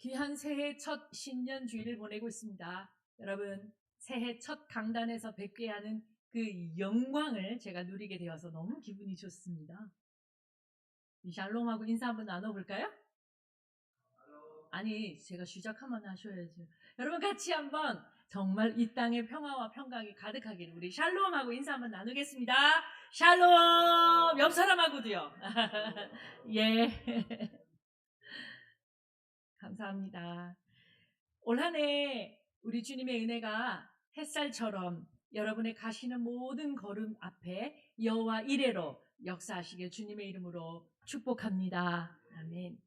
귀한 새해 첫 신년 주일을 보내고 있습니다. 여러분, 새해 첫 강단에서 뵙게 하는 그 영광을 제가 누리게 되어서 너무 기분이 좋습니다. 이 샬롬하고 인사 한번 나눠볼까요? 아니, 제가 시작하면 하셔야죠. 여러분 같이 한번 정말 이 땅의 평화와 평강이 가득하기를 우리 샬롬하고 인사 한번 나누겠습니다. 샬롬! 옆 사람하고도요. 예. 감사합니다. 올 한 해 우리 주님의 은혜가 햇살처럼 여러분의 가시는 모든 걸음 앞에 여호와 이레로 역사하시길 주님의 이름으로 축복합니다. 아멘.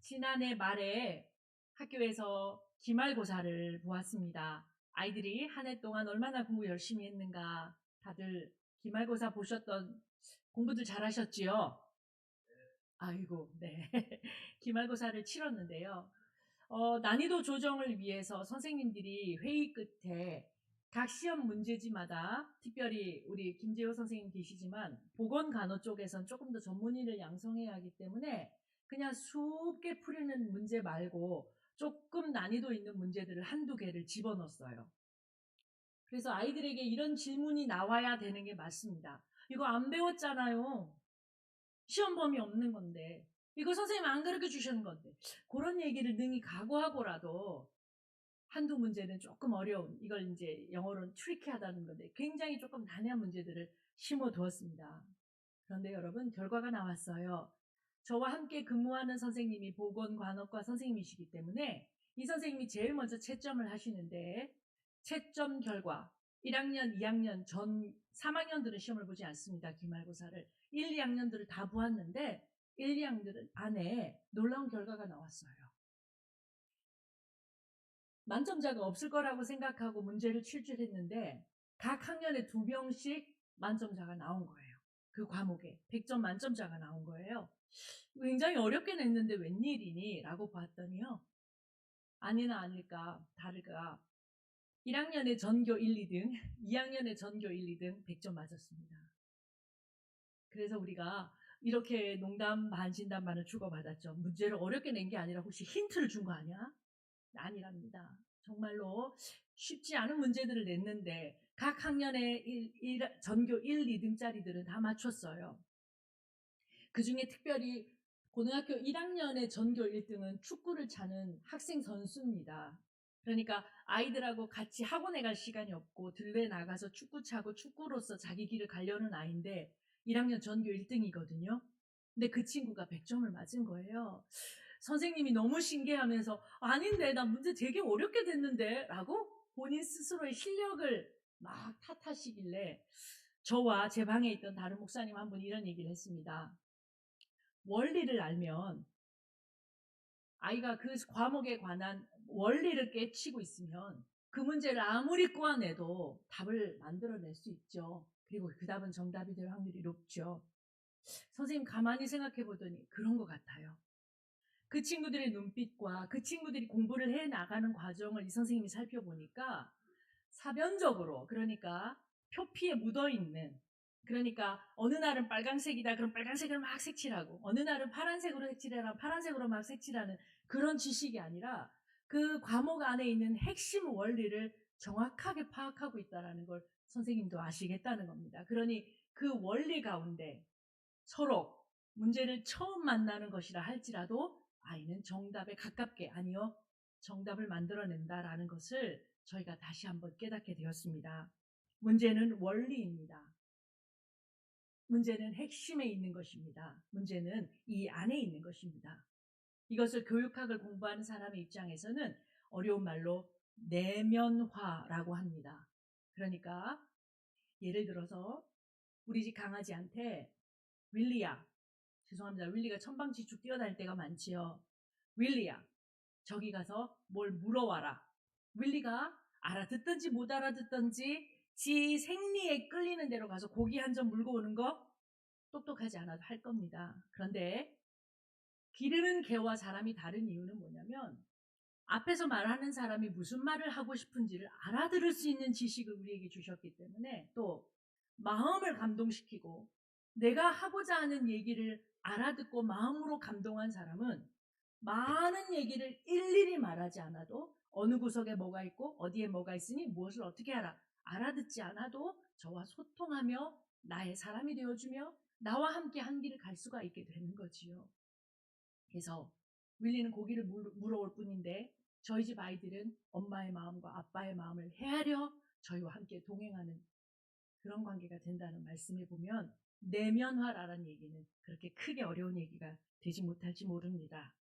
지난해 말에 학교에서 기말고사를 보았습니다. 아이들이 한 해 동안 얼마나 공부 열심히 했는가. 다들 기말고사 보셨던 공부들 잘하셨지요? 아이고, 네. 기말고사를 치렀는데요. 난이도 조정을 위해서 선생님들이 회의 끝에 각 시험 문제지마다, 특별히 우리 김재호 선생님 계시지만 보건간호 쪽에선 조금 더 전문의를 양성해야 하기 때문에 그냥 쉽게 풀리는 문제 말고 조금 난이도 있는 문제들을 한두 개를 집어넣었어요. 그래서 아이들에게 이런 질문이 나와야 되는 게 맞습니다. 이거 안 배웠잖아요. 시험 범위 없는 건데. 이거 선생님 안 가르쳐 주시는 건데. 그런 얘기를 능히 각오하고라도 한두 문제는 조금 어려운, 이걸 이제 영어로는 트리키하다는 건데 굉장히 조금 난해한 문제들을 심어 두었습니다. 그런데 여러분, 결과가 나왔어요. 저와 함께 근무하는 선생님이 보건간호과 선생님이시기 때문에 이 선생님이 제일 먼저 채점을 하시는데, 채점 결과 1학년, 2학년 전 3학년들은 시험을 보지 않습니다. 기말고사를 1, 2학년들을 다 보았는데 1, 2학년들 안에 놀라운 결과가 나왔어요. 만점자가 없을 거라고 생각하고 문제를 출제했는데 각 학년에 2명씩 만점자가 나온 거예요. 그 과목에 100점 만점자가 나온 거예요. 굉장히 어렵게 냈는데 웬일이니? 라고 봤더니요, 아니나 아닐까 다를까 1학년에 전교 1, 2등, 2학년에 전교 1, 2등 100점 맞았습니다. 그래서 우리가 이렇게 농담 반 진담 반을 주고받았죠. 문제를 어렵게 낸 게 아니라 혹시 힌트를 준 거 아니야? 아니랍니다. 정말로 쉽지 않은 문제들을 냈는데 각 학년의 전교 1, 2등짜리들은 다 맞췄어요. 그 중에 특별히 고등학교 1학년의 전교 1등은 축구를 차는 학생 선수입니다. 그러니까 아이들하고 같이 학원에 갈 시간이 없고 들레 나가서 축구 차고 축구로서 자기 길을 가려는 아이인데 1학년 전교 1등이거든요. 근데 그 친구가 100점을 맞은 거예요. 선생님이 너무 신기하면서 아닌데 나 문제 되게 어렵게 됐는데 라고 본인 스스로의 실력을 막 탓하시길래 저와 제 방에 있던 다른 목사님 한 분이 이런 얘기를 했습니다. 원리를 알면, 아이가 그 과목에 관한 원리를 깨치고 있으면 그 문제를 아무리 꼬아내도 답을 만들어낼 수 있죠. 그리고 그 답은 정답이 될 확률이 높죠. 선생님 가만히 생각해 보더니 그런 것 같아요. 그 친구들의 눈빛과 그 친구들이 공부를 해 나가는 과정을 이 선생님이 살펴보니까 사변적으로, 그러니까 표피에 묻어있는, 그러니까 어느 날은 빨간색이다 그럼 빨간색을 막 색칠하고 어느 날은 파란색으로 색칠해라 파란색으로 막 색칠하는 그런 지식이 아니라 그 과목 안에 있는 핵심 원리를 정확하게 파악하고 있다는 걸 선생님도 아시겠다는 겁니다. 그러니 그 원리 가운데 서로 문제를 처음 만나는 것이라 할지라도 아이는 정답에 가깝게, 아니요, 정답을 만들어낸다라는 것을 저희가 다시 한번 깨닫게 되었습니다. 문제는 원리입니다. 문제는 핵심에 있는 것입니다. 문제는 이 안에 있는 것입니다. 이것을 교육학을 공부하는 사람의 입장에서는 어려운 말로 내면화라고 합니다. 그러니까 예를 들어서 우리 집 강아지한테 윌리야, 죄송합니다. 윌리가 천방지축 뛰어다닐 때가 많지요. 윌리야, 저기 가서 뭘 물어와라. 윌리가 알아듣든지 못 알아듣든지 지 생리에 끌리는 대로 가서 고기 한 점 물고 오는 거 똑똑하지 않아도 할 겁니다. 그런데 기르는 개와 사람이 다른 이유는 뭐냐면 앞에서 말하는 사람이 무슨 말을 하고 싶은지를 알아들을 수 있는 지식을 우리에게 주셨기 때문에, 또 마음을 감동시키고 내가 하고자 하는 얘기를 알아듣고 마음으로 감동한 사람은 많은 얘기를 일일이 말하지 않아도 어느 구석에 뭐가 있고 어디에 뭐가 있으니 무엇을 어떻게 하라 알아듣지 않아도 저와 소통하며 나의 사람이 되어주며 나와 함께 한 길을 갈 수가 있게 되는 거지요. 그래서 윌리는 고기를 물어올 뿐인데 저희 집 아이들은 엄마의 마음과 아빠의 마음을 헤아려 저희와 함께 동행하는 그런 관계가 된다는 말씀에 보면 내면화라는 얘기는 그렇게 크게 어려운 얘기가 되지 못할지 모릅니다.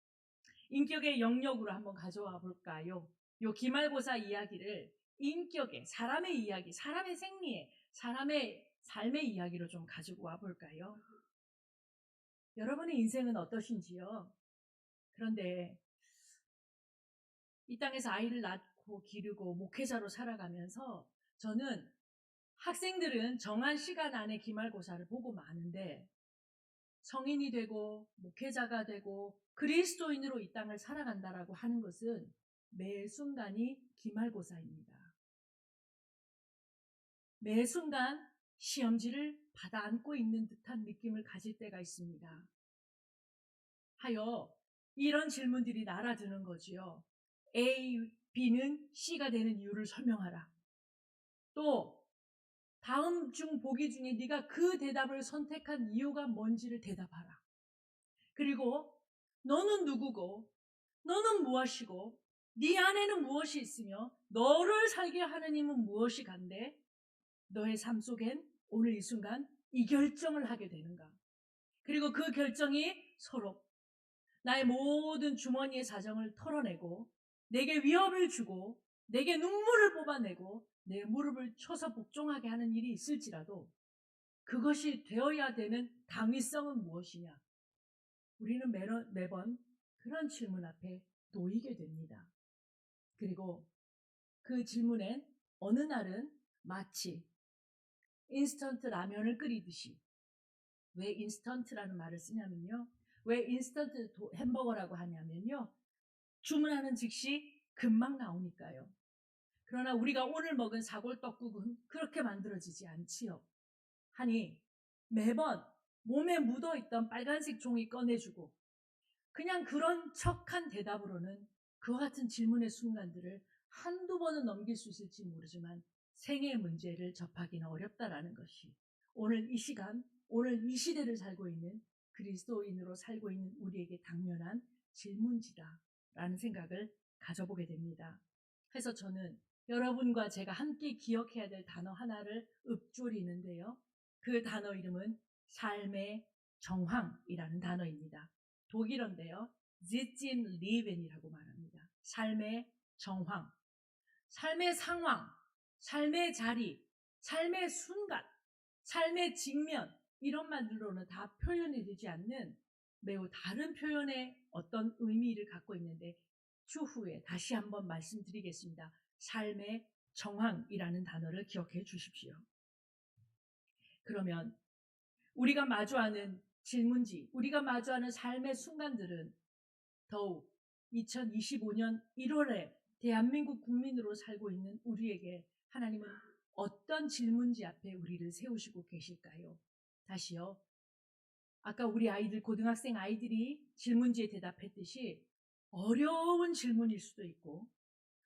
인격의 영역으로 한번 가져와 볼까요? 요 기말고사 이야기를 인격의 사람의 이야기, 사람의 생리의, 사람의 삶의 이야기로 좀 가지고 와 볼까요? 여러분의 인생은 어떠신지요? 그런데 이 땅에서 아이를 낳고 기르고 목회자로 살아가면서 저는 학생들은 정한 시간 안에 기말고사를 보고 마는데 성인이 되고 목회자가 되고 그리스도인으로 이 땅을 살아간다라고 하는 것은 매 순간이 기말고사입니다. 매 순간 시험지를 받아 안고 있는 듯한 느낌을 가질 때가 있습니다. 하여 이런 질문들이 날아드는 거지요. A, B는 C가 되는 이유를 설명하라. 또 다음 중 보기 중에 네가 그 대답을 선택한 이유가 뭔지를 대답하라. 그리고 너는 누구고 너는 무엇이고 네 안에는 무엇이 있으며 너를 살게 하는 힘은 무엇이 간데 너의 삶 속엔 오늘 이 순간 이 결정을 하게 되는가. 그리고 그 결정이 서로 나의 모든 주머니의 사정을 털어내고 내게 위협을 주고 내게 눈물을 뽑아내고 내 무릎을 쳐서 복종하게 하는 일이 있을지라도 그것이 되어야 되는 당위성은 무엇이냐. 우리는 매번 그런 질문 앞에 놓이게 됩니다. 그리고 그 질문엔 어느 날은 마치 인스턴트 라면을 끓이듯이, 왜 인스턴트라는 말을 쓰냐면요, 왜 인스턴트 햄버거라고 하냐면요, 주문하는 즉시 금방 나오니까요. 그러나 우리가 오늘 먹은 사골떡국은 그렇게 만들어지지 않지요. 하니 매번 몸에 묻어있던 빨간색 종이 꺼내주고 그냥 그런 척한 대답으로는 그와 같은 질문의 순간들을 한두 번은 넘길 수 있을지 모르지만 생애 문제를 접하기는 어렵다라는 것이 오늘 이 시간, 오늘 이 시대를 살고 있는 그리스도인으로 살고 있는 우리에게 당면한 질문지다라는 생각을 가져보게 됩니다. 그래서 저는 여러분과 제가 함께 기억해야 될 단어 하나를 읊조리는데요. 그 단어 이름은 삶의 정황이라는 단어입니다. 독일어인데요. Sitzen Leben이라고 말합니다. 삶의 정황, 삶의 상황, 삶의 자리, 삶의 순간, 삶의 직면 이런 말들로는 다 표현이 되지 않는 매우 다른 표현의 어떤 의미를 갖고 있는데 추후에 다시 한번 말씀드리겠습니다. 삶의 정황이라는 단어를 기억해 주십시오. 그러면 우리가 마주하는 질문지, 우리가 마주하는 삶의 순간들은 더욱 2025년 1월에 대한민국 국민으로 살고 있는 우리에게 하나님은 어떤 질문지 앞에 우리를 세우시고 계실까요? 다시요. 아까 우리 아이들, 고등학생 아이들이 질문지에 대답했듯이 어려운 질문일 수도 있고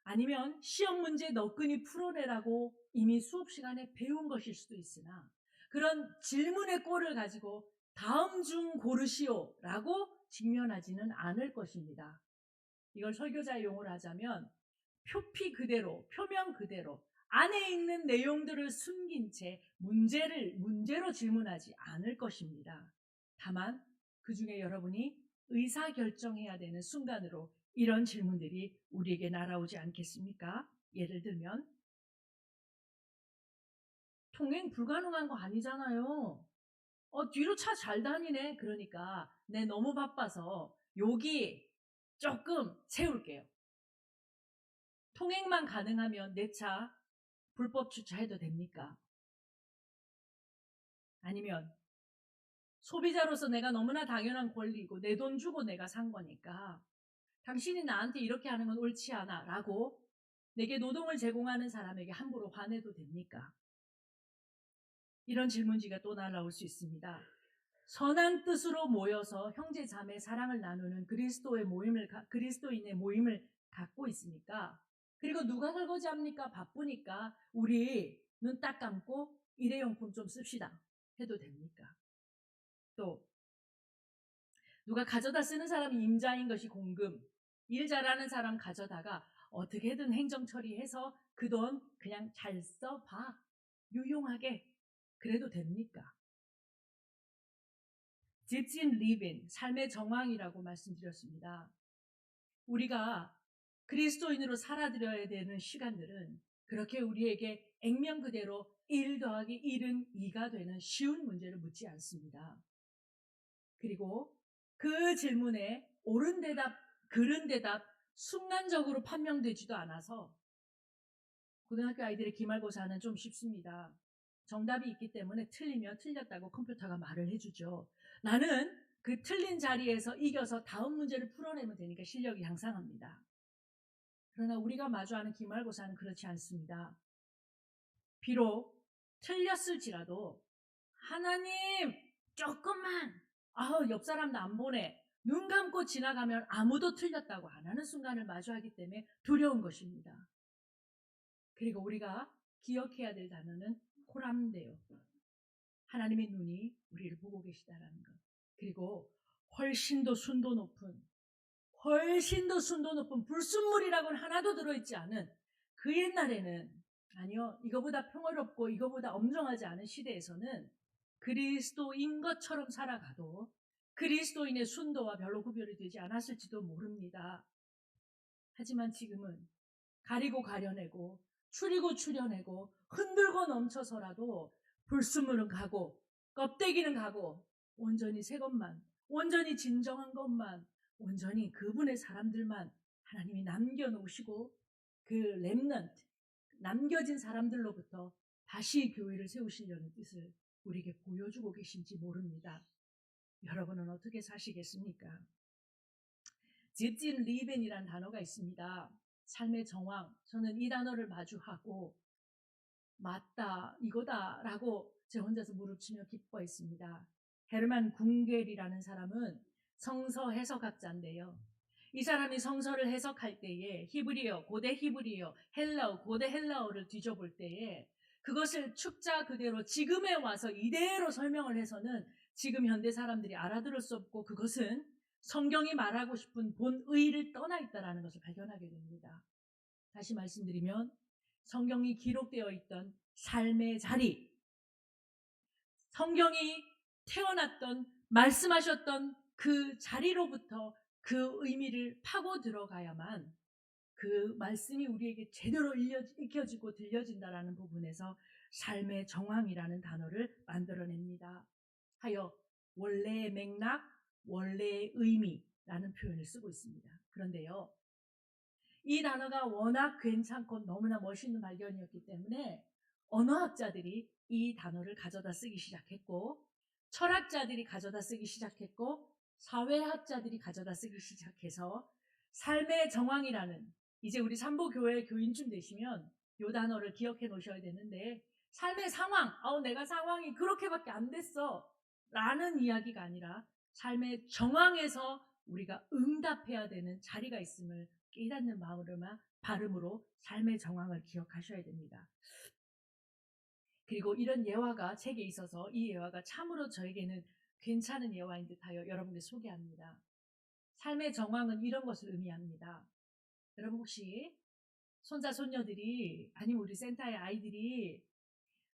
아니면 시험 문제 너끈히 풀어내라고 이미 수업 시간에 배운 것일 수도 있으나 그런 질문의 꼴을 가지고 다음 중 고르시오라고 직면하지는 않을 것입니다. 이걸 설교자 용어로 하자면 표피 그대로, 표면 그대로 안에 있는 내용들을 숨긴 채 문제로 질문하지 않을 것입니다. 다만 그 중에 여러분이 의사결정해야 되는 순간으로 이런 질문들이 우리에게 날아오지 않겠습니까? 예를 들면 통행 불가능한 거 아니잖아요. 뒤로 차 잘 다니네. 그러니까 내 너무 바빠서 여기 조금 세울게요. 통행만 가능하면 내 차 불법 주차해도 됩니까? 아니면 소비자로서 내가 너무나 당연한 권리고 내 돈 주고 내가 산 거니까 당신이 나한테 이렇게 하는 건 옳지 않아 라고 내게 노동을 제공하는 사람에게 함부로 화내도 됩니까? 이런 질문지가 또 날아올 수 있습니다. 선한 뜻으로 모여서 형제 자매 사랑을 나누는 그리스도인의 모임을 갖고 있으니까, 그리고 누가 설거지합니까? 바쁘니까 우리 눈 딱 감고 일회용품 좀 씁시다 해도 됩니까? 또 누가 가져다 쓰는 사람이 임자인 것이 공금, 일 잘하는 사람 가져다가 어떻게든 행정 처리해서 그 돈 그냥 잘 써봐, 유용하게, 그래도 됩니까? 집진 리빈, 삶의 정황이라고 말씀드렸습니다. 우리가 그리스도인으로 살아드려야 되는 시간들은 그렇게 우리에게 액면 그대로 1 더하기 1은 2가 되는 쉬운 문제를 묻지 않습니다. 그리고 그 질문에 옳은 대답, 그른 대답 순간적으로 판명되지도 않아서 고등학교 아이들의 기말고사는 좀 쉽습니다. 정답이 있기 때문에 틀리면 틀렸다고 컴퓨터가 말을 해주죠. 나는 그 틀린 자리에서 이겨서 다음 문제를 풀어내면 되니까 실력이 향상합니다. 그러나 우리가 마주하는 기말고사는 그렇지 않습니다. 비록 틀렸을지라도 하나님 조금만, 옆 사람도 안 보내, 눈 감고 지나가면 아무도 틀렸다고 안 하는 순간을 마주하기 때문에 두려운 것입니다. 그리고 우리가 기억해야 될 단어는 호람데요. 하나님의 눈이 우리를 보고 계시다라는 것. 그리고 훨씬 더 순도 높은 불순물이라고는 하나도 들어있지 않은, 그 옛날에는, 아니요, 이거보다 평화롭고 이거보다 엄정하지 않은 시대에서는 그리스도인 것처럼 살아가도 그리스도인의 순도와 별로 구별이 되지 않았을지도 모릅니다. 하지만 지금은 가리고 가려내고 추리고 추려내고 흔들고 넘쳐서라도 불순물은 가고 껍데기는 가고 온전히 새 것만, 온전히 진정한 것만, 온전히 그분의 사람들만 하나님이 남겨놓으시고 그 렘넌트, 남겨진 사람들로부터 다시 교회를 세우시려는 뜻을 우리에게 보여주고 계신지 모릅니다. 여러분은 어떻게 사시겠습니까? 집진 리벤이라는 단어가 있습니다. 삶의 정황. 저는 이 단어를 마주하고 맞다, 이거다 라고 제 혼자서 무릎치며 기뻐했습니다. 헤르만 궁겔이라는 사람은 성서 해석학자인데요. 이 사람이 성서를 해석할 때에 히브리어, 고대 히브리어, 헬라어, 고대 헬라어를 뒤져볼 때에 그것을 축자 그대로 지금에 와서 이대로 설명을 해서는 지금 현대 사람들이 알아들을 수 없고, 그것은 성경이 말하고 싶은 본의를 떠나 있다는 것을 발견하게 됩니다. 다시 말씀드리면 성경이 기록되어 있던 삶의 자리, 성경이 태어났던, 말씀하셨던 그 자리로부터 그 의미를 파고 들어가야만 그 말씀이 우리에게 제대로 읽혀지고 들려진다라는 부분에서 삶의 정황이라는 단어를 만들어냅니다. 하여 원래의 맥락, 원래의 의미라는 표현을 쓰고 있습니다. 그런데요, 이 단어가 워낙 괜찮고 너무나 멋있는 발견이었기 때문에 언어학자들이 이 단어를 가져다 쓰기 시작했고, 철학자들이 가져다 쓰기 시작했고, 사회학자들이 가져다 쓰기 시작해서 삶의 정황이라는, 이제 우리 삼보교회 교인쯤 되시면 이 단어를 기억해 놓으셔야 되는데, 삶의 상황, 내가 상황이 그렇게밖에 안 됐어 라는 이야기가 아니라 삶의 정황에서 우리가 응답해야 되는 자리가 있음을 깨닫는 발음으로 삶의 정황을 기억하셔야 됩니다. 그리고 이런 예화가 책에 있어서 이 예화가 참으로 저에게는 괜찮은 예화인 듯하여 여러분께 소개합니다. 삶의 정황은 이런 것을 의미합니다. 여러분 혹시 손자 손녀들이, 아니면 우리 센터의 아이들이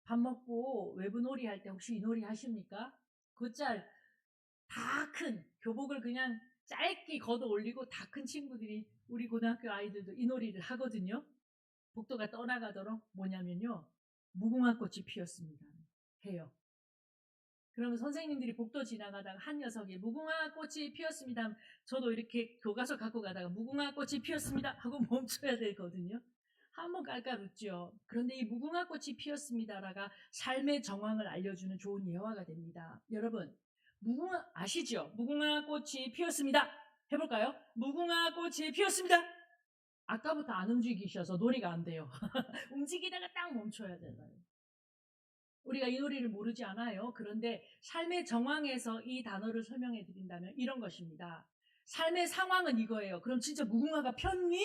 밥 먹고 외부놀이 할 때 혹시 이 놀이 하십니까? 곧잘 다 큰 교복을 그냥 짧게 걷어 올리고 다 큰 친구들이, 우리 고등학교 아이들도 이 놀이를 하거든요. 복도가 떠나가도록, 뭐냐면요, 무궁화 꽃이 피었습니다 해요. 그러면 선생님들이 복도 지나가다가 한 녀석이 무궁화 꽃이 피었습니다, 저도 이렇게 교과서 갖고 가다가 무궁화 꽃이 피었습니다 하고 멈춰야 되거든요. 한번 깔깔 웃죠. 그런데 이 무궁화 꽃이 피었습니다라가 삶의 정황을 알려주는 좋은 예화가 됩니다. 여러분, 무궁화 아시죠? 무궁화 꽃이 피었습니다 해볼까요? 무궁화 꽃이 피었습니다. 아까부터 안 움직이셔서 놀이가 안 돼요. 움직이다가 딱 멈춰야 되나요? 우리가 이 놀이를 모르지 않아요. 그런데 삶의 정황에서 이 단어를 설명해 드린다면 이런 것입니다. 삶의 상황은 이거예요. 그럼 진짜 무궁화가 폈니?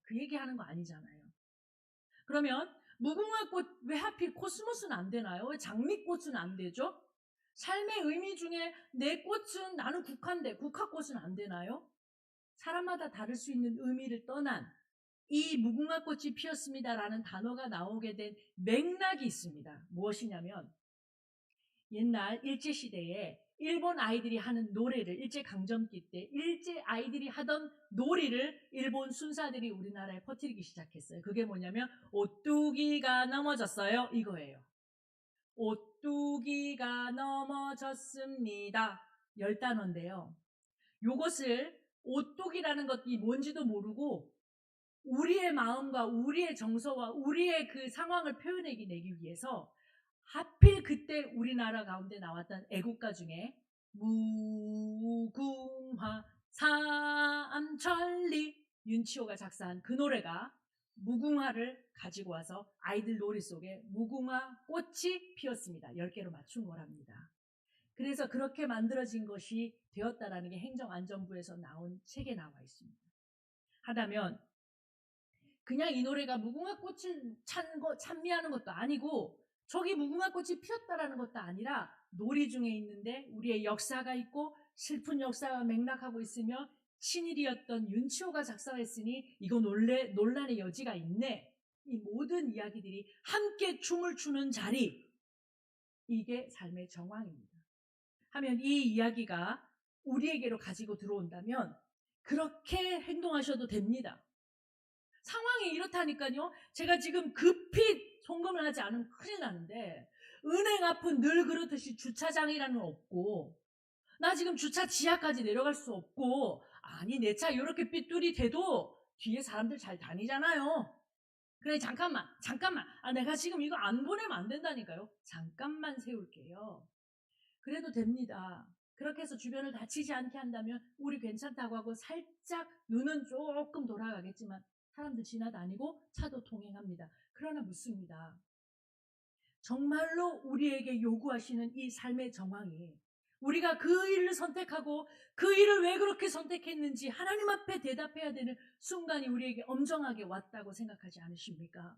그 얘기하는 거 아니잖아요. 그러면 무궁화꽃 왜 하필 코스모스는 안 되나요? 왜 장미꽃은 안 되죠? 삶의 의미 중에 내 꽃은 나는 국화인데 국화꽃은 안 되나요? 사람마다 다를 수 있는 의미를 떠난 이 무궁화꽃이 피었습니다라는 단어가 나오게 된 맥락이 있습니다. 무엇이냐면 옛날 일제시대에 일본 아이들이 하는 노래를 일제강점기 때 일제 아이들이 하던 놀이를 일본 순사들이 우리나라에 퍼뜨리기 시작했어요. 그게 뭐냐면 오뚜기가 넘어졌어요 이거예요. 오뚜기가 넘어졌습니다. 10단어인데요. 요것을 오뚜기라는 것이 뭔지도 모르고 우리의 마음과 우리의 정서와 우리의 그 상황을 표현해내기 위해서 하필 그때 우리나라 가운데 나왔던 애국가 중에 무궁화 삼천리 윤치호가 작사한 그 노래가 무궁화를 가지고 와서 아이들 놀이 속에 무궁화 꽃이 피었습니다. 10개로 맞춘 거랍니다. 그래서 그렇게 만들어진 것이 되었다라는 게 행정안전부에서 나온 책에 나와 있습니다. 하다면 그냥 이 노래가 무궁화꽃을 찬미하는 것도 아니고 저기 무궁화꽃이 피었다라는 것도 아니라 놀이 중에 있는데 우리의 역사가 있고 슬픈 역사가 맥락하고 있으며 친일이었던 윤치호가 작성했으니 이거 논란의 여지가 있네. 이 모든 이야기들이 함께 춤을 추는 자리, 이게 삶의 정황입니다. 하면 이 이야기가 우리에게로 가지고 들어온다면 그렇게 행동하셔도 됩니다. 상황이 이렇다니까요. 제가 지금 급히 송금을 하지 않으면 큰일 나는데 은행 앞은 늘 그렇듯이 주차장이라는 건 없고 나 지금 주차 지하까지 내려갈 수 없고 아니 내 차 이렇게 삐뚤이 돼도 뒤에 사람들 잘 다니잖아요. 그래 잠깐만 내가 지금 이거 안 보내면 안 된다니까요. 잠깐만 세울게요. 그래도 됩니다. 그렇게 해서 주변을 다치지 않게 한다면 우리 괜찮다고 하고 살짝 눈은 조금 돌아가겠지만 사람들 지나다니고 차도 통행합니다. 그러나 묻습니다. 정말로 우리에게 요구하시는 이 삶의 정황이 우리가 그 일을 선택하고 그 일을 왜 그렇게 선택했는지 하나님 앞에 대답해야 되는 순간이 우리에게 엄정하게 왔다고 생각하지 않으십니까?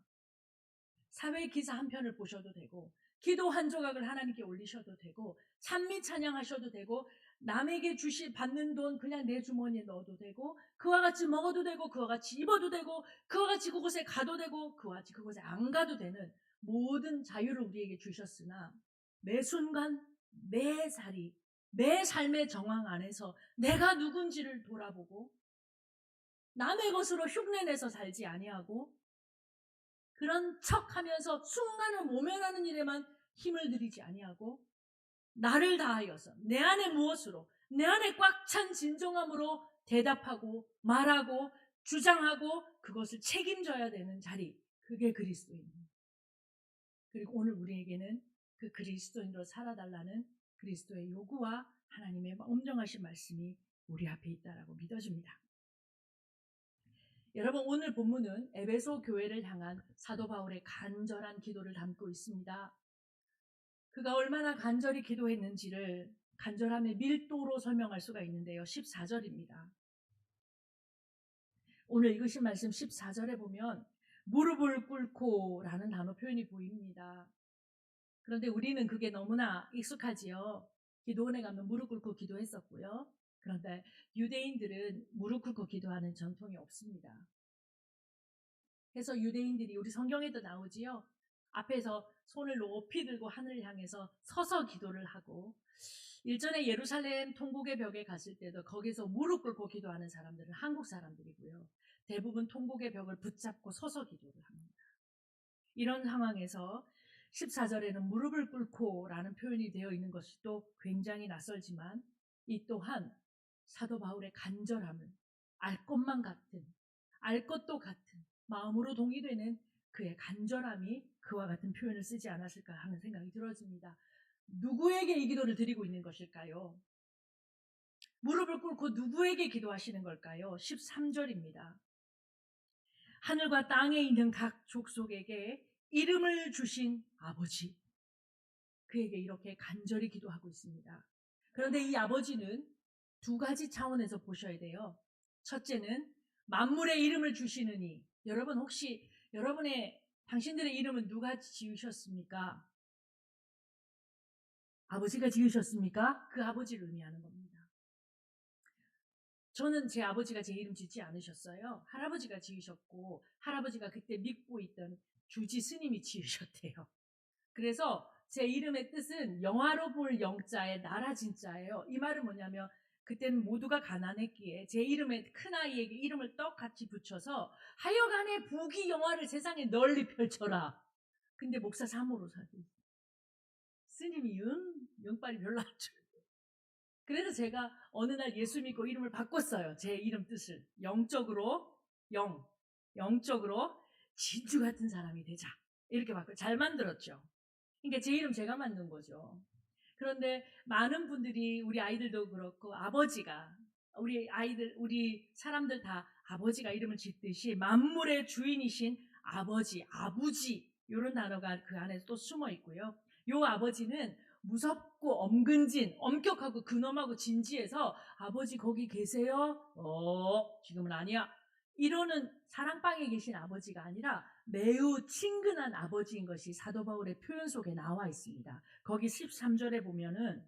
사회 기사 한 편을 보셔도 되고 기도 한 조각을 하나님께 올리셔도 되고 찬미 찬양하셔도 되고 남에게 받는 돈 그냥 내 주머니에 넣어도 되고 그와 같이 먹어도 되고 그와 같이 입어도 되고 그와 같이 그곳에 가도 되고 그와 같이 그곳에 안 가도 되는 모든 자유를 우리에게 주셨으나 매 순간 매 자리 매 삶의 정황 안에서 내가 누군지를 돌아보고 남의 것으로 흉내내서 살지 아니하고 그런 척하면서 순간을 모면하는 일에만 힘을 들이지 아니하고 나를 다하여서 내 안에 무엇으로 내 안에 꽉 찬 진정함으로 대답하고 말하고 주장하고 그것을 책임져야 되는 자리, 그게 그리스도인입니다. 그리고 오늘 우리에게는 그 그리스도인으로 살아달라는 그리스도의 요구와 하나님의 엄정하신 말씀이 우리 앞에 있다라고 믿어집니다. 여러분 오늘 본문은 에베소 교회를 향한 사도 바울의 간절한 기도를 담고 있습니다. 그가 얼마나 간절히 기도했는지를 간절함의 밀도로 설명할 수가 있는데요. 14절입니다. 오늘 읽으신 말씀 14절에 보면 무릎을 꿇고 라는 단어 표현이 보입니다. 그런데 우리는 그게 너무나 익숙하지요. 기도원에 가면 무릎 꿇고 기도했었고요. 그런데 유대인들은 무릎 꿇고 기도하는 전통이 없습니다. 그래서 유대인들이 우리 성경에도 나오지요. 앞에서 손을 높이 들고 하늘을 향해서 서서 기도를 하고 일전에 예루살렘 통곡의 벽에 갔을 때도 거기서 무릎 꿇고 기도하는 사람들은 한국 사람들이고요. 대부분 통곡의 벽을 붙잡고 서서 기도를 합니다. 이런 상황에서 14절에는 무릎을 꿇고 라는 표현이 되어 있는 것이 또 굉장히 낯설지만 이 또한 사도 바울의 간절함을 알 것만 같은 알 것도 같은 마음으로 동의되는 그의 간절함이 그와 같은 표현을 쓰지 않았을까 하는 생각이 들어집니다. 누구에게 이 기도를 드리고 있는 것일까요? 무릎을 꿇고 누구에게 기도하시는 걸까요? 13절입니다. 하늘과 땅에 있는 각 족속에게 이름을 주신 아버지, 그에게 이렇게 간절히 기도하고 있습니다. 그런데 이 아버지는 두 가지 차원에서 보셔야 돼요. 첫째는 만물의 이름을 주시느니, 여러분 혹시 당신들의 이름은 누가 지으셨습니까? 아버지가 지으셨습니까? 그 아버지를 의미하는 겁니다. 저는 제 아버지가 제 이름 짓지 않으셨어요. 할아버지가 지으셨고, 할아버지가 그때 믿고 있던 주지 스님이 지으셨대요. 그래서 제 이름의 뜻은 영화로 볼 영자에 나라 진자예요. 이 말은 뭐냐면 그때는 모두가 가난했기에 제 이름에 큰아이에게 이름을 떡같이 붙여서 하여간에 부귀 영화를 세상에 널리 펼쳐라. 근데 목사 사모로 살고 있어요. 스님이 영빨이 별로 안 좋아요. 그래서 제가 어느 날 예수 믿고 이름을 바꿨어요. 제 이름 뜻을 영적으로 영적으로 진주 같은 사람이 되자 이렇게 바꿔 잘 만들었죠. 그러니까 제 이름 제가 만든 거죠. 그런데 많은 분들이 우리 아이들도 그렇고 아버지가 우리 사람들 다 아버지가 이름을 짓듯이 만물의 주인이신 아버지, 아부지 이런 단어가 그 안에 또 숨어 있고요. 요 아버지는 무섭고 엄근진, 엄격하고 근엄하고 진지해서 아버지 거기 계세요? 지금은 아니야. 이러는 사랑방에 계신 아버지가 아니라 매우 친근한 아버지인 것이 사도 바울의 표현 속에 나와 있습니다. 거기 13절에 보면은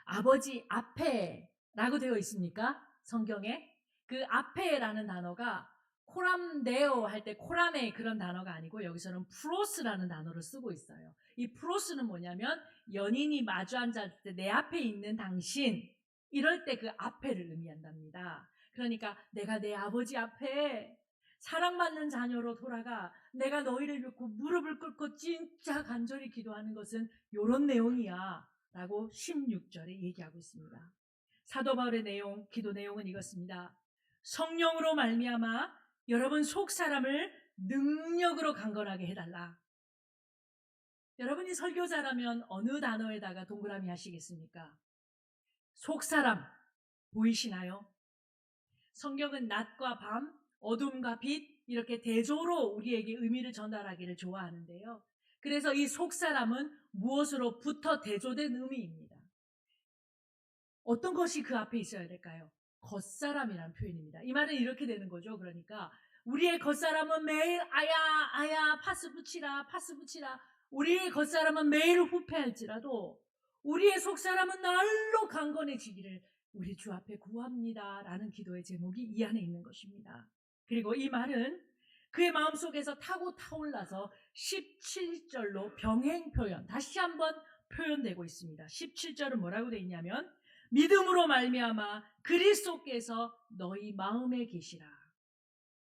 아버지 앞에라고 되어 있습니까? 성경에 그 앞에라는 단어가 코람데오 할 때 코람의 그런 단어가 아니고 여기서는 프로스라는 단어를 쓰고 있어요. 이 프로스는 뭐냐면 연인이 마주 앉았을 때 내 앞에 있는 당신 이럴 때 그 앞에를 의미한답니다. 그러니까 내가 내 아버지 앞에 사랑받는 자녀로 돌아가 내가 너희를 믿고 무릎을 꿇고 진짜 간절히 기도하는 것은 이런 내용이야 라고 16절에 얘기하고 있습니다. 사도 바울의 기도 내용은 이것입니다. 성령으로 말미암아 여러분 속 사람을 능력으로 강건하게 해달라. 여러분이 설교자라면 어느 단어에다가 동그라미 하시겠습니까? 속 사람 보이시나요? 성경은 낮과 밤, 어둠과 빛 이렇게 대조로 우리에게 의미를 전달하기를 좋아하는데요. 그래서 이 속 사람은 무엇으로부터 대조된 의미입니다. 어떤 것이 그 앞에 있어야 될까요? 겉사람이라는 표현입니다. 이 말은 이렇게 되는 거죠. 그러니까 우리의 겉사람은 매일 아야 파스 붙이라 우리의 겉사람은 매일 후패할지라도 우리의 속사람은 날로 강건해지기를 우리 주 앞에 구합니다 라는 기도의 제목이 이 안에 있는 것입니다. 그리고 이 말은 그의 마음속에서 타고 타올라서 17절로 병행 표현 다시 한번 표현되고 있습니다. 17절은 뭐라고 되어 있냐면 믿음으로 말미암아 그리스도께서 너희 마음에 계시라.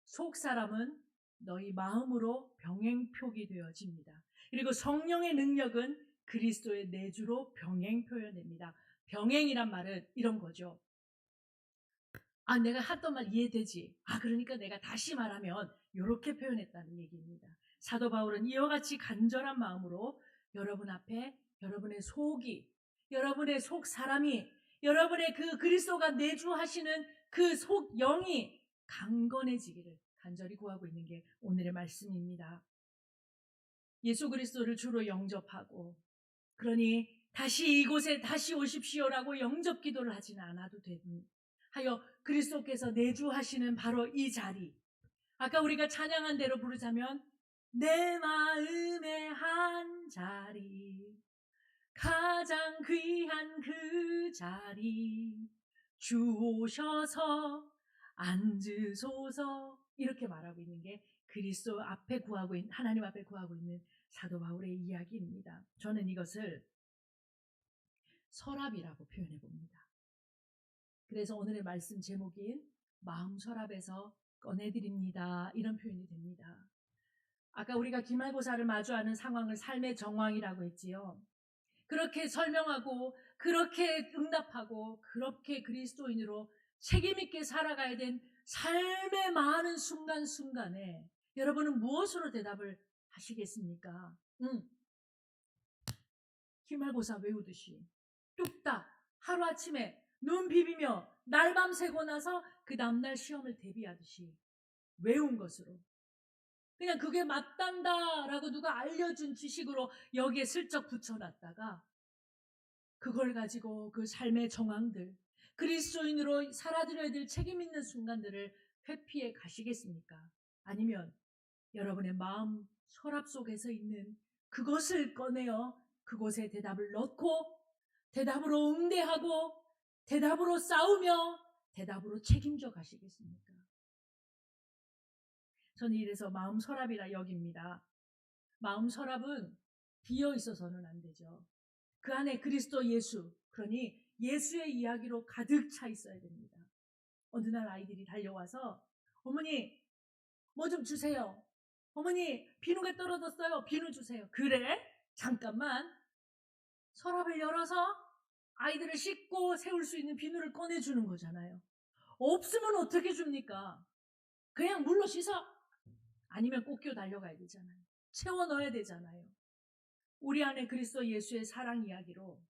속 사람은 너희 마음으로 병행표기 되어집니다. 그리고 성령의 능력은 그리스도의 내주로 병행 표현됩니다. 병행이란 말은 이런 거죠. 내가 했던 말 이해되지? 그러니까 내가 다시 말하면 이렇게 표현했다는 얘기입니다. 사도 바울은 이와 같이 간절한 마음으로 여러분 앞에 여러분의 속이, 여러분의 속 사람이, 여러분의 그 그리스도가 내주하시는 그 속 영이 강건해지기를 간절히 구하고 있는 게 오늘의 말씀입니다. 예수 그리스도를 주로 영접하고 그러니 다시 이곳에 다시 오십시오라고 영접 기도를 하지는 않아도 되니 하여 그리스도께서 내주하시는 바로 이 자리, 아까 우리가 찬양한 대로 부르자면 내 마음의 한 자리, 가장 귀한 그 자리 주 오셔서 앉으소서 이렇게 말하고 있는 게 그리스도 앞에 구하고 있는, 하나님 앞에 구하고 있는 사도 바울의 이야기입니다. 저는 이것을 서랍이라고 표현해 봅니다. 그래서 오늘의 말씀 제목인 마음 서랍에서 꺼내드립니다 이런 표현이 됩니다. 아까 우리가 기말고사를 마주하는 상황을 삶의 정황이라고 했지요. 그렇게 설명하고 그렇게 응답하고 그렇게 그리스도인으로 책임있게 살아가야 된 삶의 많은 순간순간에 여러분은 무엇으로 대답을 하시겠습니까? 기말고사 외우듯이 뚝딱 하루아침에 눈 비비며 날밤 새고 나서 그 다음날 시험을 대비하듯이 외운 것으로 그냥 그게 맞단다라고 누가 알려준 지식으로 여기에 슬쩍 붙여놨다가 그걸 가지고 그 삶의 정황들, 그리스도인으로 살아드려야 될 책임 있는 순간들을 회피해 가시겠습니까? 아니면 여러분의 마음 서랍 속에서 있는 그것을 꺼내어 그곳에 대답을 넣고 대답으로 응대하고 대답으로 싸우며 대답으로 책임져 가시겠습니까? 저는 이래서 마음 서랍이라 여깁니다. 마음 서랍은 비어 있어서는 안 되죠. 그 안에 그리스도 예수, 그러니 예수의 이야기로 가득 차 있어야 됩니다. 어느 날 아이들이 달려와서 어머니 뭐 좀 주세요. 어머니 비누가 떨어졌어요. 비누 주세요. 그래? 잠깐만. 서랍을 열어서 아이들을 씻고 세울 수 있는 비누를 꺼내주는 거잖아요. 없으면 어떻게 줍니까? 그냥 물로 씻어. 아니면 꽃교 달려가야 되잖아요. 채워 넣어야 되잖아요. 우리 안에 그리스도 예수의 사랑 이야기로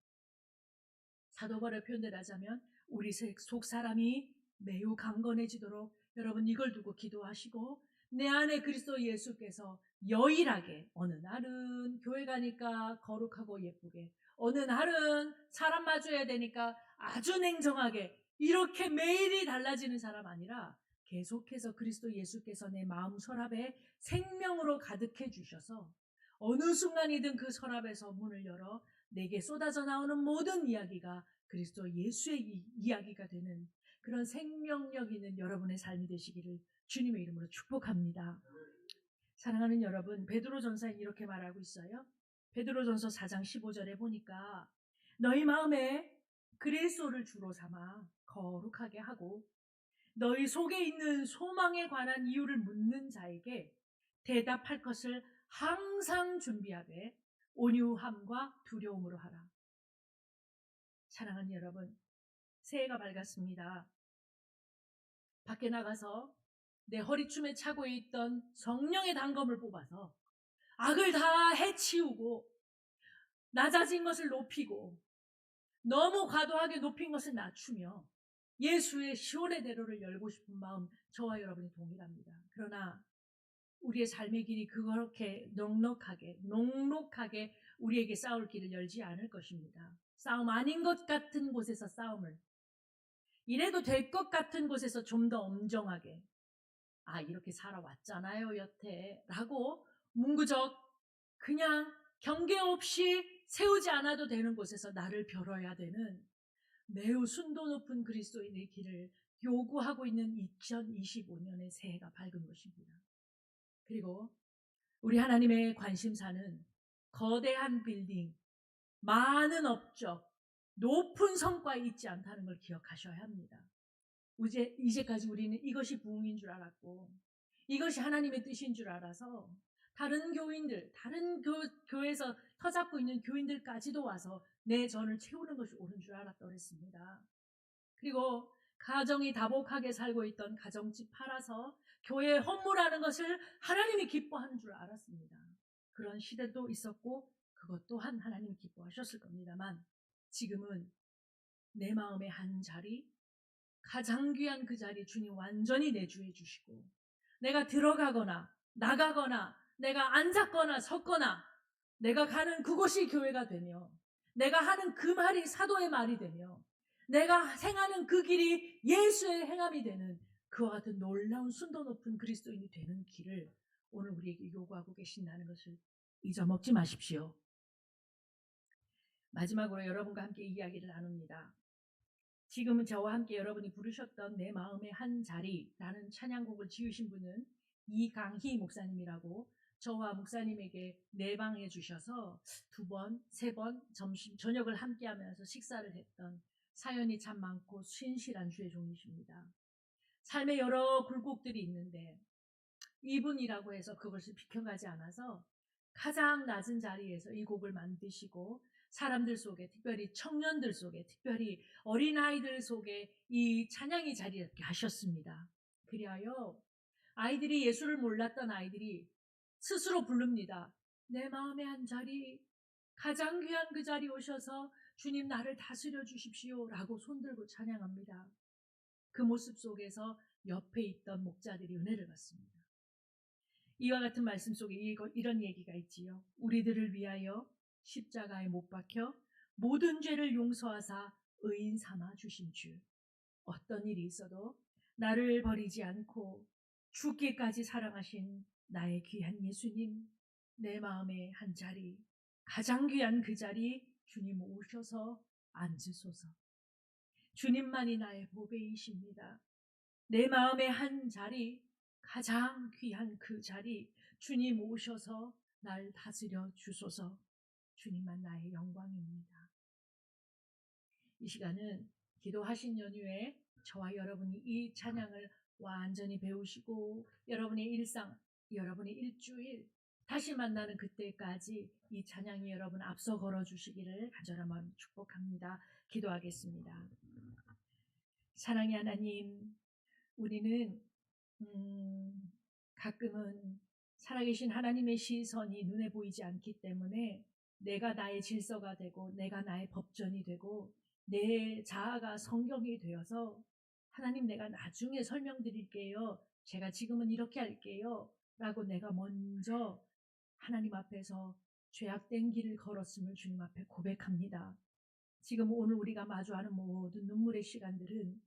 사도 바울의 표현을 하자면 우리 속 사람이 매우 강건해지도록 여러분 이걸 두고 기도하시고 내 안에 그리스도 예수께서 여일하게 어느 날은 교회 가니까 거룩하고 예쁘게 어느 날은 사람 마주해야 되니까 아주 냉정하게 이렇게 매일이 달라지는 사람 아니라 계속해서 그리스도 예수께서 내 마음 서랍에 생명으로 가득해 주셔서 어느 순간이든 그 서랍에서 문을 열어 내게 쏟아져 나오는 모든 이야기가 그리스도 예수의 이야기가 되는 그런 생명력 있는 여러분의 삶이 되시기를 주님의 이름으로 축복합니다. 사랑하는 여러분, 베드로전서에 이렇게 말하고 있어요. 베드로전서 4장 15절에 보니까 너희 마음에 그리스도를 주로 삼아 거룩하게 하고 너희 속에 있는 소망에 관한 이유를 묻는 자에게 대답할 것을 항상 준비하되 온유함과 두려움으로 하라. 사랑하는 여러분, 새해가 밝았습니다. 밖에 나가서 내 허리춤에 차고 있던 성령의 단검을 뽑아서 악을 다 해치우고 낮아진 것을 높이고 너무 과도하게 높인 것을 낮추며 예수의 시온의 대로를 열고 싶은 마음 저와 여러분이 동일합니다. 그러나 우리의 삶의 길이 그렇게 녹록하게 우리에게 싸울 길을 열지 않을 것입니다. 싸움 아닌 것 같은 곳에서 싸움을 이래도 될 것 같은 곳에서 좀 더 엄정하게 이렇게 살아왔잖아요 여태 라고 문구적 그냥 경계 없이 세우지 않아도 되는 곳에서 나를 벼러야 되는 매우 순도 높은 그리스도인의 길을 요구하고 있는 2025년의 새해가 밝은 것입니다. 그리고 우리 하나님의 관심사는 거대한 빌딩, 많은 업적, 높은 성과에 있지 않다는 걸 기억하셔야 합니다. 이제까지 우리는 이것이 부흥인 줄 알았고 이것이 하나님의 뜻인 줄 알아서 다른 교인들, 다른 교회에서 터잡고 있는 교인들까지도 와서 내 전을 채우는 것이 옳은 줄 알았다고 했습니다. 그리고 가정이 다복하게 살고 있던 가정집 팔아서 교회에 헌물하는 것을 하나님이 기뻐하는 줄 알았습니다. 그런 시대도 있었고 그것 또한 하나님이 기뻐하셨을 겁니다만 지금은 내 마음의 한 자리, 가장 귀한 그 자리 주님 완전히 내주해 주시고 내가 들어가거나 나가거나 내가 앉았거나 섰거나 내가 가는 그곳이 교회가 되며 내가 하는 그 말이 사도의 말이 되며 내가 행하는 그 길이 예수의 행함이 되는 그와 같은 놀라운 순도 높은 그리스도인이 되는 길을 오늘 우리에게 요구하고 계신다는 것을 잊어먹지 마십시오. 마지막으로 여러분과 함께 이야기를 나눕니다. 지금은 저와 함께 여러분이 부르셨던 내 마음의 한 자리라는 찬양곡을 지으신 분은 이강희 목사님이라고 저와 목사님에게 내방해 주셔서 2번, 3번 저녁을 함께 하면서 식사를 했던 사연이 참 많고 신실한 주의 종이십니다. 삶에 여러 굴곡들이 있는데 이분이라고 해서 그것을 비켜가지 않아서 가장 낮은 자리에서 이 곡을 만드시고 사람들 속에 특별히 청년들 속에 특별히 어린아이들 속에 이 찬양의 자리에 하셨습니다. 그리하여 아이들이 예수를 몰랐던 아이들이 스스로 부릅니다. 내 마음의 한 자리 가장 귀한 그 자리 오셔서 주님 나를 다스려 주십시오 라고 손들고 찬양합니다. 그 모습 속에서 옆에 있던 목자들이 은혜를 받습니다. 이와 같은 말씀 속에 이런 얘기가 있지요. 우리들을 위하여 십자가에 못 박혀 모든 죄를 용서하사 의인 삼아 주신 주. 어떤 일이 있어도 나를 버리지 않고 죽기까지 사랑하신 나의 귀한 예수님, 내 마음의 한 자리, 가장 귀한 그 자리 주님 오셔서 앉으소서. 주님만이 나의 보배이십니다. 내 마음의 한 자리, 가장 귀한 그 자리, 주님 오셔서 날 다스려 주소서. 주님만 나의 영광입니다. 이 시간은 기도하신 연휴에 저와 여러분이 이 찬양을 완전히 배우시고 여러분의 일상, 여러분의 일주일 다시 만나는 그때까지 이 찬양이 여러분 앞서 걸어주시기를 간절한 마음 축복합니다. 기도하겠습니다. 사랑의 하나님, 우리는 가끔은 살아계신 하나님의 시선이 눈에 보이지 않기 때문에 내가 나의 질서가 되고 내가 나의 법전이 되고 내 자아가 성경이 되어서 하나님 내가 나중에 설명드릴게요. 제가 지금은 이렇게 할게요. 라고 내가 먼저 하나님 앞에서 죄악된 길을 걸었음을 주님 앞에 고백합니다. 지금 오늘 우리가 마주하는 모든 눈물의 시간들은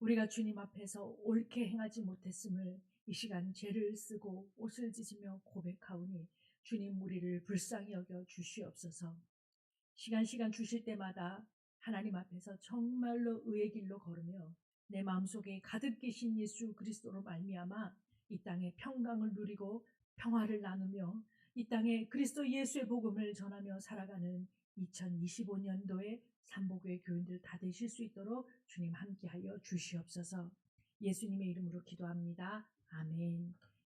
우리가 주님 앞에서 옳게 행하지 못했음을 이 시간 죄를 쓰고 옷을 찢으며 고백하오니 주님 우리를 불쌍히 여겨 주시옵소서. 시간 주실 때마다 하나님 앞에서 정말로 의의 길로 걸으며 내 마음속에 가득 계신 예수 그리스도로 말미암아 이 땅에 평강을 누리고 평화를 나누며 이 땅에 그리스도 예수의 복음을 전하며 살아가는 2025년도에 삼복교회 교인들 다 되실 수 있도록 주님 함께하여 주시옵소서. 예수님의 이름으로 기도합니다. 아멘.